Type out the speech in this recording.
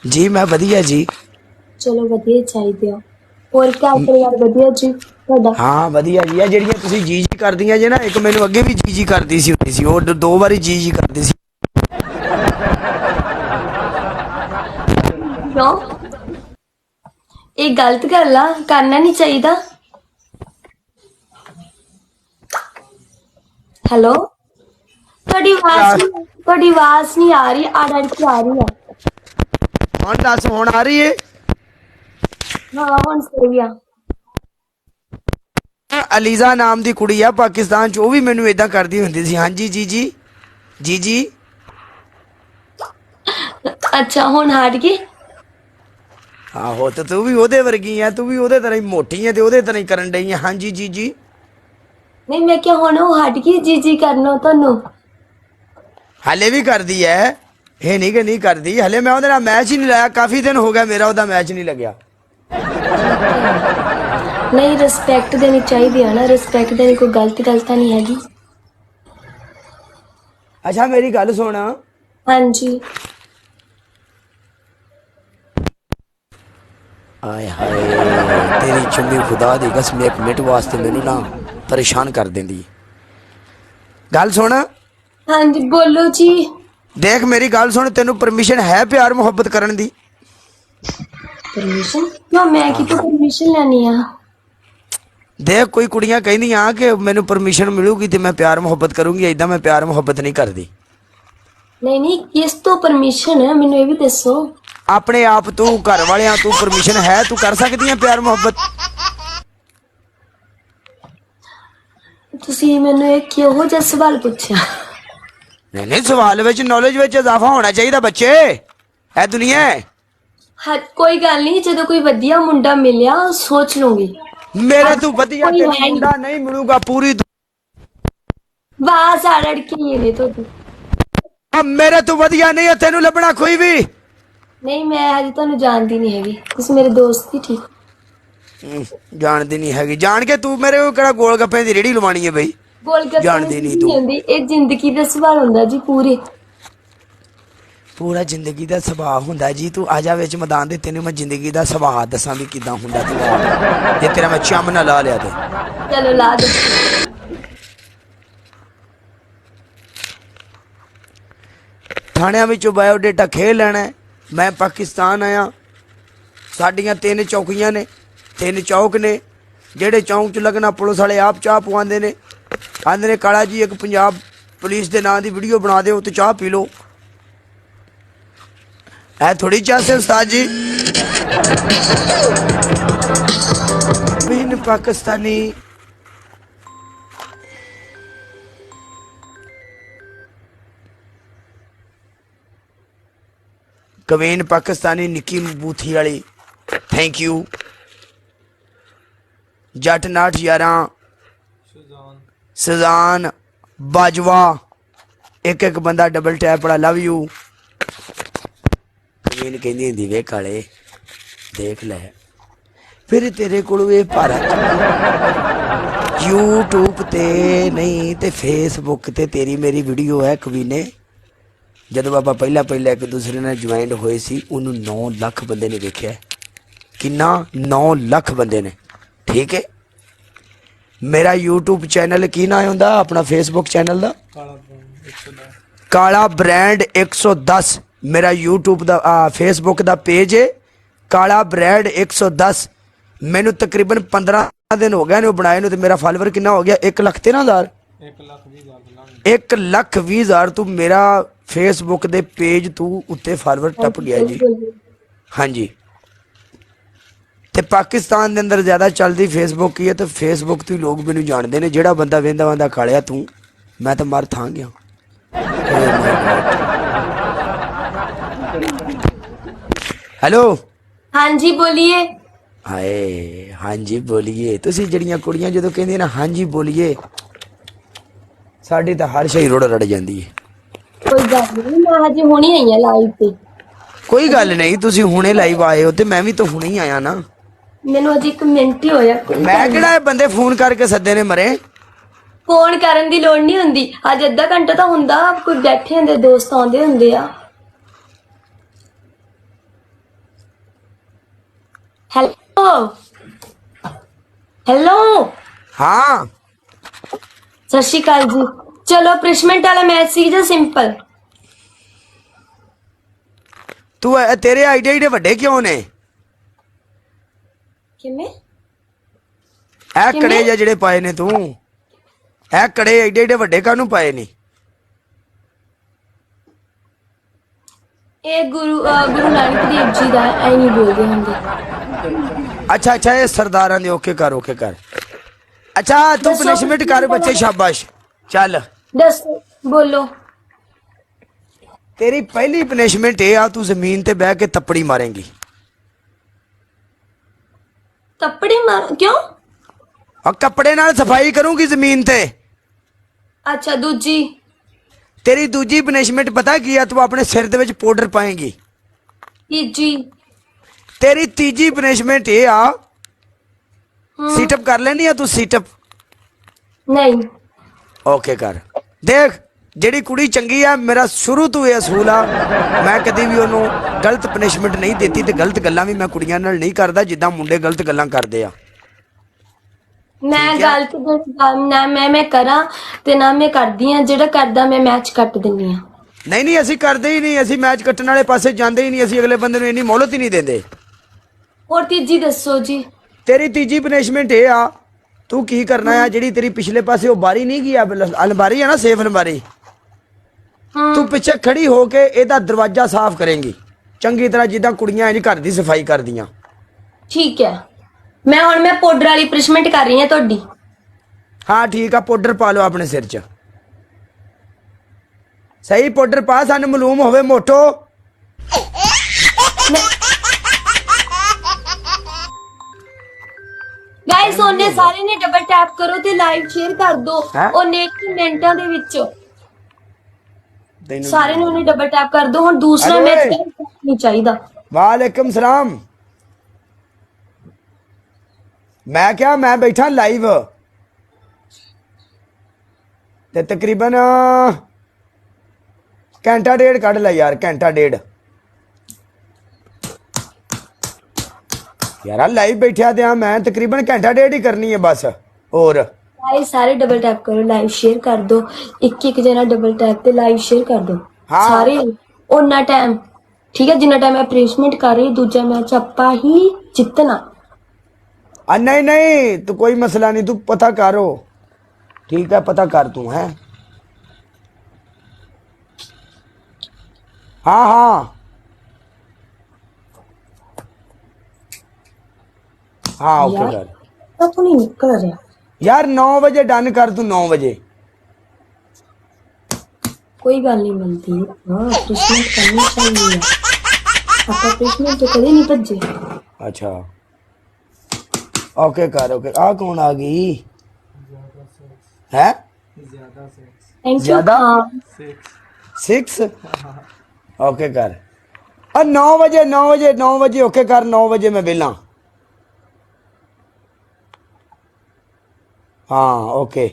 जी मैं वधिया जी। चलो वधिया चाहिए हो। और घर परिवार वधिया जी ਤੁਹਾਡਾ? हाँ वधिया जी। ਆ ਜਿਹੜੀਆਂ ਤੁਸੀਂ ਜੀ ਜੀ ਕਰਦੀਆਂ ਜੇ ਨਾ, ਇੱਕ ਮੈਨੂੰ ਅੱਗੇ ਵੀ ਜੀ ਜੀ ਕਰਦੀ ਸੀ ਹੁੰਦੀ ਸੀ, ਉਹ ਦੋ ਵਾਰੀ ਜੀ ਜੀ ਕਰਦੀ ਸੀ। ਕਿਉਂ? ਇਹ ਗਲਤ ਗੱਲ ਆ, ਕਰਨਾ ਨਹੀਂ ਚਾਹੀਦਾ। ਹੈਲੋ, ਤੁਹਾਡੀ ਆਵਾਜ਼ ਨਹੀਂ ਆ ਰਹੀ, ਅੜ ਕੇ ਆ ਰਹੀ ਆ। ਹੁਣ ਦੱਸ, ਹੁਣ ਆ ਰਹੀ ਏ? ਹਾਂ ਹੁਣ ਸਹੀ ਆ। ਅਲੀਜ਼ਾ ਨਾਮ ਦੀ ਕੁੜੀ ਆ ਪਾਕਿਸਤਾਨ ਚ, ਉਹ ਵੀ ਮੈਨੂੰ ਇਦਾਂ ਕਰਦੀ ਹੁੰਦੀ ਸੀ। ਹਾਂਜੀ ਜੀ ਜੀ ਜੀ ਜੀ। ਅੱਛਾ ਹੁਣ ਹਟ ਗਈ। ਆਹੋ ਤੇ ਤੂੰ ਵੀ ਉਹਦੇ ਵਰਗੀ ਆ, ਤੂੰ ਵੀ ਉਹਦੇ ਤਰ੍ਹਾਂ ਹੀ ਮੋਟੀ ਆ ਤੇ ਉਹਦੇ ਤਰ੍ਹਾਂ ਹੀ ਕਰਨ ਡਈ ਆ। ਹਾਂਜੀ ਜੀ ਜੀ। ਨਹੀਂ ਮੈਂ ਕਿਹਾ ਹੁਣ ਉਹ ਹਟ ਗਈ ਜੀ ਜੀ ਕਰਨੋਂ ਤੁਹਾਨੂੰ। ਹਲੇ ਵੀ ਕਰਦੀ ਐ, ਇਹ ਨਹੀਂ ਕਿ ਨਹੀਂ ਕਰਦੀ। ਹਲੇ ਮੈਂ ਉਹਦੇ ਨਾਲ ਮੈਚ ਹੀ ਨਹੀਂ ਲਾਇਆ, ਕਾਫੀ ਦਿਨ ਹੋ ਗਿਆ ਮੇਰਾ ਉਹਦਾ ਮੈਚ ਨਹੀਂ ਲੱਗਿਆ। ਨਹੀਂ ਰਿਸਪੈਕਟ ਦੇਣੀ ਚਾਹੀਦੀ ਆ ਨਾ, ਰਿਸਪੈਕਟ ਦੇਣੀ ਕੋਈ ਗਲਤ ਗੱਲ ਤਾਂ ਨਹੀਂ ਹੈਗੀ। ਅੱਛਾ ਮੇਰੀ ਗੱਲ ਸੁਣ। ਹਾਂਜੀ। ਆਏ ਹਾਏ, ਤੇਰੀ ਚੁੰਨੀ ਖੁਦਾ ਦੀ ਕਸਮ ਇੱਕ ਮਿੰਟ ਵਾਸਤੇ ਮੈਨੂੰ ਨਾ ਪਰੇਸ਼ਾਨ ਕਰ ਦਿੰਦੀ। ਗੱਲ ਸੁਣ। ਹਾਂਜੀ ਬੋਲੋ ਜੀ। ਦੇਖ ਮੇਰੀ ਗੱਲ ਸੁਣ, ਤੈਨੂੰ ਪਰਮਿਸ਼ਨ ਹੈ ਪਿਆਰ ਮੁਹੱਬਤ ਕਰਨ ਦੀ? ਪਰਮਿਸ਼ਨ ਕਿਉਂ? ਮੈਂ ਕਿਤੋਂ ਪਰਮਿਸ਼ਨ ਲੈਣੀ ਆ? ਦੇਖ ਕੋਈ ਕੁੜੀਆਂ ਕਹਿੰਦੀਆਂ ਕਿ ਮੈਨੂੰ ਪਰਮਿਸ਼ਨ ਮਿਲੂਗੀ ਤੇ ਮੈਂ ਪਿਆਰ ਮੁਹੱਬਤ ਕਰੂੰਗੀ, ਏਦਾਂ ਮੈਂ ਪਿਆਰ ਮੁਹੱਬਤ ਨਹੀਂ ਕਰਦੀ। ਨਹੀਂ ਨਹੀਂ, ਕਿਸ ਤੋਂ ਪਰਮਿਸ਼ਨ ਹੈ ਮੈਨੂੰ ਇਹ ਵੀ ਦੱਸੋ। ਆਪਣੇ ਆਪ ਤੂੰ, ਘਰ ਵਾਲਿਆਂ ਤੂੰ ਪਰਮਿਸ਼ਨ ਹੈ, ਤੂੰ ਕਰ ਸਕਦੀ ਹੈ ਪਿਆਰ ਮੁਹੱਬਤ? ਤੁਸੀਂ ਮੈਨੂੰ ਇਹ ਕਿਹੋ ਜਿਹਾ ਸਵਾਲ ਪੁੱਛਿਆ? ਨਹੀਂ ਨਹੀਂ, ਸਵਾਲ ਵਿੱਚ ਨੌਲੇਜ ਵਿੱਚ ਇਜ਼ਾਫਾ ਹੋਣਾ ਚਾਹੀਦਾ ਬੱਚੇ, ਇਹ ਦੁਨੀਆ ਹੈ। ਹਾਂ ਕੋਈ ਗੱਲ ਨਹੀਂ, ਜਦੋਂ ਕੋਈ ਵਧੀਆ ਮੁੰਡਾ ਮਿਲਿਆ ਸੋਚ ਲੂੰਗੀ। ਮੇਰੇ ਤੋਂ ਵਧੀਆ ਤੈਨੂੰ ਮੁੰਡਾ ਨਹੀਂ ਮਿਲੂਗਾ ਪੂਰੀ ਬਾਸ ਆੜ ਕੇ ਨੇ ਤੁਹਾਡੀ। ਮੇਰੇ ਤੋਂ ਵਧੀਆ ਨਹੀਂ ਹੈ ਤੈਨੂੰ ਲੱਭਣਾ ਕੋਈ ਵੀ। ਨਹੀਂ ਮੈਂ ਹਜੇ ਤੁਹਾਨੂੰ ਜਾਣਦੀ ਨਹੀਂ ਹੈਗੀ, ਤੁਸੀਂ ਮੇਰੇ ਦੋਸਤ ਹੀ ਠੀਕ। ਜਾਣਦੀ ਨਹੀਂ ਹੈਗੀ? ਜਾਣ ਕੇ ਤੂੰ ਮੇਰੇ ਕੋਲ ਕਿਹੜਾ ਗੋਲ ਗੱਪੇ ਦੀ ਰੇੜੀ ਲਵਾਣੀ ਹੈ ਬਈ? ਜਾਣਦੀ ਨਹੀਂ ਤੂੰ। ਇਹ ਜ਼ਿੰਦਗੀ ਦਾ ਸਵਾਲ ਹੁੰਦਾ ਜੀ, ਪੂਰਾ ਜ਼ਿੰਦਗੀ ਦਾ ਸੁਭਾਅ ਹੁੰਦਾ ਜੀ। ਤੂੰ ਆ ਜਾ ਵਿੱਚ ਮੈਦਾਨ ਦੇ, ਤੈਨੂੰ ਮੈਂ ਜ਼ਿੰਦਗੀ ਦਾ ਸੁਭਾਅ ਦੱਸਾਂ ਵੀ ਕਿਦਾਂ ਹੁੰਦਾ ਸੁਭਾਅ, ਜੇ ਤੇਰਾ ਮੈਂ ਚੰਮ ਨਾ ਲਾ ਲਿਆ ਤੇ। ਚਲੋ ਲਾ ਦੇ। ਥਾਣਿਆਂ ਵਿੱਚੋਂ ਬਾਇਓਡੇਟਾ ਖੇਲ ਲੈਣਾ। ਮੈਂ ਪਾਕਿਸਤਾਨ ਆਇਆ, ਸਾਡੀਆਂ 3 ਚੌਕੀਆਂ ਨੇ, 3 ਚੌਕ ਨੇ। ਜਿਹੜੇ ਚੌਂਕ 'ਚ ਲੱਗਣਾ ਪੁਲਿਸ ਵਾਲੇ ਆਪ ਚਾਹ ਪਵਾਉਂਦੇ ਨੇ, ਆਂਦੇ ਨੇ ਕਾਲਾ ਜੀ ਇੱਕ ਪੰਜਾਬ ਪੁਲਿਸ ਦੇ ਨਾਂ ਦੀ ਵੀਡੀਓ ਬਣਾ ਦਿਓ ਤੇ ਚਾਹ ਪੀ ਲਓ। ਇਹ ਥੋੜੀ ਚਾਹ ਸੇ ਉਸਤਾਦ ਜੀ। ਬਿਨ ਪਾਕਿस्तानी कवीन पाकिस्तानी निक्की बूथी वाली थैंक यू। जट नाट 11 सजान बाजवा एक एक बंदा डबल टैप बड़ा लव यू। कवीन कहती होंगी वे काले देख लै फिर तेरे को भारत यूट्यूब ते नहीं ते फेसबुक ते तेरी मेरी वीडियो है कवीने। जब आप पहला एक दूसरे ने ज्वाइंट होए सी, उन्होंने 9 लाख बंदे ने देखा। किन्ना? 9 लाख बंदे ने। ठीक है, मेरा यूट्यूब चैनल की ना होंदा, अपना फेसबुक चैनल दा काला ब्रांड 110। मेरा यूट्यूब दा फेसबुक दा पेज है काला ब्रांड 110। मैनू तकरीबन 15 दिन हो गए ने बनाए ने, तो मेरा फॉलोवर कितना हो गया? 1,13,000 1,20,000। तू मेरा फेसबुक दे पेज तू उत्ते फॉलोवर टप गया जी। हाँ जी, ते पाकिस्तान दे अंदर ज़्यादा चलती फेसबुक ही है, तो फेसबुक तो लोग मैनू जानते हैं। जेड़ा बंदा वेंदा वंदा खालिया तू, मैं तो मर था गया। हेलो हाँ जी बोलिए। हाय हाँ जी बोलिए। तुसी जड़ियां कुड़ियां जो कहंदी ना हाँ जी बोलिए, साडी तो हर शई रुड़ रड़ जाती है। कोई गल नहीं, मैं हजे हुणी आई हां लाइव पे। कोई गल नहीं, तुसी हुणे लाइव आए हो ते मैं भी तो हुणे ही आया ना। मैनू अजे 1 मिनट ही होया। मैं किहड़ा बंदे फोन करके सद्दे ने मरे। फोन करन दी लोड़ नहीं हुंदी, अज अद्धा घंटा तो हुंदा, कोई बैठे हुंदे दोस्त आउंदे हुंदे आ। ਹੈਲੋ हाँ ਸਤਿ ਸ਼੍ਰੀ ਅਕਾਲ ਜੀ। ਚਲੋ ਪ੍ਰਿਸ਼ਮੈਂਟ ਵਾਲਾ ਮੈਚ ਸੀ ਜਾਂ ਸਿੰਪਲ? तू तेरे आइडिया ईडे वड्डे क्यों ने ਕਿਵੇਂ? ए कड़े जे जेड़े पाए ने तू ए कड़े ईडे ईडे वड्डे कानू पाए ने ਇਹ ਗੁਰੂ ਨਾਨਕ ਦੇਵ ਜੀ ਦਾ ਐ ਨਹੀਂ ਬੋਲਦੇ ਹੁੰਦੇ। अच्छा अच्छा ये सरदारां दे ओके कर अच्छा तू दसो। पनिशमेंट कर बच्चे शाबाश चल ਦੱਸੋ ਬੋਲੋ। तेरी पहली पनिशमेंट ये आ तू जमीन ते बह के तपड़ी मारेंगी ਤੱਪੜੀ ਮਾਰ ਕਿਉਂ? और कपड़े नाल सफाई करूंगी जमीन ते ਅੱਛਾ ਦੂਜੀ तेरी दूजी पनिशमेंट पता की है तू अपने सिर दे विच पाउडर पाएंगी ਤੀਜੀ तेरी तीजी पनिशमेंट ये आ सीटअप कर लेनी है तू सीटअप ਨਹੀਂ ओके कर देख ਜਿਹੜੀ ਕੁੜੀ ਚੰਗੀ ਆ ਮੇਰਾ ਸ਼ੁਰੂ ਤੋਂ ਇਹ ਅਸੂਲ ਆ ਮੈਂ ਕਦੀ ਵੀ ਉਹਨੂੰ ਗਲਤ ਪਨਿਸ਼ਮੈਂਟ ਨਹੀਂ ਦਿੱਤੀ ਤੇ ਗਲਤ ਗੱਲਾਂ ਵੀ ਮੈਂ ਕੁੜੀਆਂ ਨਾਲ ਨਹੀਂ ਕਰਦਾ ਜਿੱਦਾਂ ਮੁੰਡੇ ਗਲਤ ਗੱਲਾਂ ਕਰਦੇ ਆ ਮੈਂ ਗਲਤ ਨਾ ਮੈਂ ਕਰਾਂ ਤੇ ਨਾ ਮੈਂ ਕਰਦੀ ਆ। ਜਿਹੜਾ ਕਰਦਾ ਮੈਂ ਮੈਚ ਕੱਟ ਦਿੰਨੀ ਆ। ਨਹੀਂ ਨਹੀਂ ਅਸੀਂ ਕਰਦੇ ਹੀ ਨਹੀਂ ਅਸੀਂ ਮੈਚ ਕੱਟਣ ਵਾਲੇ ਪਾਸੇ ਜਾਂਦੇ ਹੀ ਨਹੀਂ ਅਸੀਂ ਅਗਲੇ ਬੰਦੇ ਨੂੰ ਇੰਨੀ ਮੌਲਤ ਹੀ ਨਹੀਂ ਦਿੰਦੇ ਹੋਰ ਤੀਜੀ ਦੱਸੋ ਜੀ। ਤੇਰੀ ਤੀਜੀ ਪਨਿਸ਼ਮੈਂਟ ਇਹ ਆ ਤੂੰ ਕੀ ਕਰਨਾ ਆ ਜਿਹੜੀ ਤੇਰੀ ਪਿਛਲੇ ਪਾਸੇ ਉਹ ਬਾਰੀ ਨਹੀਂ ਗਈ ਅਲਮਾਰੀ ਆ ਨਾ ਸੇਫ ਅਲਮਾਰੀ ਤੂੰ ਪਿੱਛੇ ਖੜੀ ਹੋ ਕੇ ਇਹਦਾ ਦਰਵਾਜ਼ਾ ਸਾਫ਼ ਕਰੇਂਗੀ ਚੰਗੀ ਤਰ੍ਹਾਂ ਜਿੱਦਾਂ ਕੁੜੀਆਂ ਇੰਜ ਘਰ ਦੀ ਸਫਾਈ ਕਰਦੀਆਂ। ਠੀਕ ਹੈ ਮੈਂ ਹੁਣ ਪਾਊਡਰ ਵਾਲੀ ਪ੍ਰਿਸ਼ਮੈਂਟ ਕਰ ਰਹੀ ਹਾਂ ਤੁਹਾਡੀ। ਹਾਂ ਠੀਕ ਆ ਪਾਊਡਰ ਪਾ ਲਓ ਆਪਣੇ ਸਿਰ 'ਚ ਸਹੀ ਪਾਊਡਰ ਪਾ ਸਾਨੂੰ ਮਾਲੂਮ ਹੋਵੇ ਮੋਟੋ ਗਾਇਸ ਉਹਨੇ ਸਾਰੇ ਨੇ ਡਬਲ ਟੈਪ ਕਰੋ ਤੇ ਲਾਈਵ ਸ਼ੇਅਰ ਕਰ ਦਿਓ। ਹੈਂ? ਉਹਨੇ 1 ਮਿੰਟਾਂ ਦੇ ਵਿੱਚ ਤੈਨੂੰ ਸਾਰੇ ਨੂੰ ਉਹਨੇ ਡਬਲ ਟੈਪ ਕਰ ਦਿਓ। ਹੁਣ ਦੂਸਰਾ ਹੈਲੋ ਮੈਚ ਏ। ਨਹੀਂ ਚਾਹੀਦਾ। ਵਾਲੇਕਮ ਸਲਾਮ ਮੈਂ ਕਿਹਾ ਮੈਂ ਬੈਠਾ ਲਾਈਵ ਤੇ ਤਕਰੀਬਨ ਘੰਟਾ ਡੇਢ ਕੱਢ ਲੈ ਯਾਰ ਘੰਟਾ ਡੇਢ ਯਾਰ ਲਾਈਵ ਬੈਠਿਆ ਤੇ ਆ ਮੈਂ ਤਕਰੀਬਨ ਘੰਟਾ ਡੇਢ ਹੀ ਕਰਨੀ ਹੈ ਬਸ ਹੋਰ ਗਾਇਸ ਸਾਰੇ ਡਬਲ ਟੈਪ ਕਰੋ ਲਾਈਵ ਸ਼ੇਅਰ ਕਰ ਦਿਓ। ਇੱਕ ਜਣਾ ਡਬਲ ਟੈਪ ਤੇ ਲਾਈਵ ਸ਼ੇਅਰ ਕਰ ਦਿਓ ਹਾਂ। ਸਾਰੇ ਉਹਨਾਂ ਟਾਈਮ ਠੀਕ ਹੈ ਜਿੰਨਾ ਟਾਈਮ ਮੈਂ ਪ੍ਲੇਸਮੈਂਟ ਕਰ ਰਹੀ ਦੂਜਾ ਮੈਚ ਆਪਾਂ ਹੀ ਜਿੱਤਣਾ। नहीं नहीं तो कोई मसला नहीं तू पता करो ठीक है पता कर तू है हाँ हाँ हाँ ओके यार, कर ਤਾਂ ਤੂੰ ਨਹੀਂ ਨਿਕਲ ਰਿਹਾ। यार 9 बजे डन कर तू 9 बजे ਕੋਈ ਗੱਲ ਨਹੀਂ ਮਿਲਦੀ। ਹਾਂ ਪ੍ਲੇਸਮੈਂਟ ਕਰਨੀ ਚਾਹੀਦੀ ਹੈ। ਆਪਾਂ ਪ੍ਲੇਸਮੈਂਟ ਤੋਂ ਕਦੇ ਨਹੀਂ ਭੱਜੇ। अच्छा ओके कर ओके आ कौन आ गई है थैंक यू। ज्यादा? हाँ 6 ओके कर 9 बजे 9 बजे 9 बजे ओके कर 9 बजे मैं बेला हाँ ओके